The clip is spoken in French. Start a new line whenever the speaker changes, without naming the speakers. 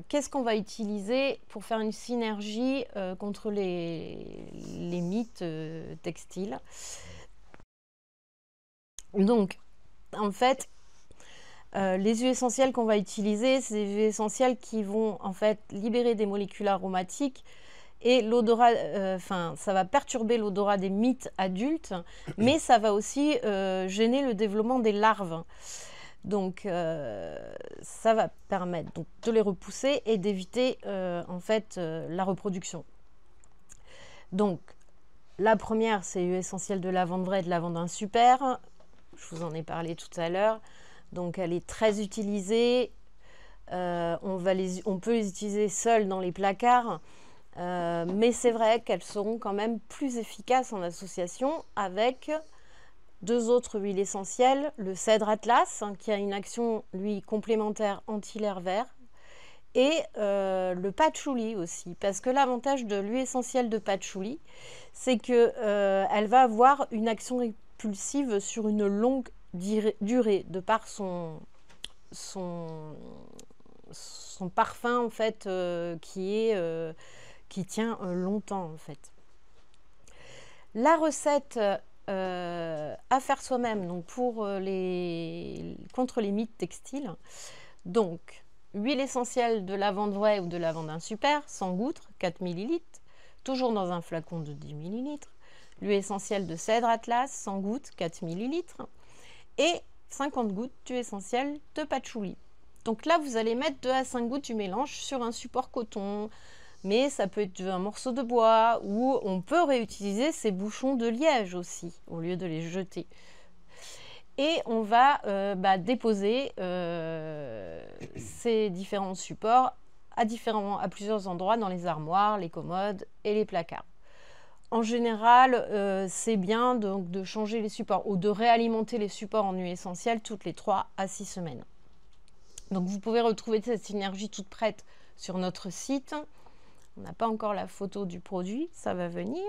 qu'est-ce qu'on va utiliser pour faire une synergie contre les mites textiles? Donc, en fait, les huiles essentielles qu'on va utiliser, c'est des huiles essentielles qui vont en fait libérer des molécules aromatiques et l'odorat, ça va perturber l'odorat des mythes adultes, mais ça va aussi gêner le développement des larves. Donc, ça va permettre donc, de les repousser et d'éviter en fait la reproduction. Donc, la première, c'est l'huile essentielle de lavande vraie et de lavande super. Je vous en ai parlé tout à l'heure. Donc, elle est très utilisée. On peut les utiliser seules dans les placards. Mais c'est vrai qu'elles seront quand même plus efficaces en association avec deux autres huiles essentielles, le cèdre Atlas, qui a une action, lui, complémentaire anti-l'air vert, et le patchouli aussi. Parce que l'avantage de l'huile essentielle de patchouli, c'est qu'elle va avoir une action répulsive sur une longue durée, de par son parfum, en fait, qui tient longtemps, en fait. La recette à faire soi-même, donc contre les mythes textiles. Donc, huile essentielle de lavande vraie ou de lavande super, 100 gouttes, 4 ml, toujours dans un flacon de 10 ml. L'huile essentielle de cèdre Atlas, 100 gouttes, 4 ml. Et 50 gouttes d'huile essentielle de patchouli. Donc là, vous allez mettre 2 à 5 gouttes du mélange sur un support coton, mais ça peut être un morceau de bois, ou on peut réutiliser ces bouchons de liège aussi, au lieu de les jeter. Et on va déposer ces différents supports à plusieurs endroits dans les armoires, les commodes et les placards. En général, c'est bien donc de changer les supports ou de réalimenter les supports en huile essentielle toutes les 3 à 6 semaines. Donc vous pouvez retrouver cette synergie toute prête sur notre site. On n'a pas encore la photo du produit, ça va venir.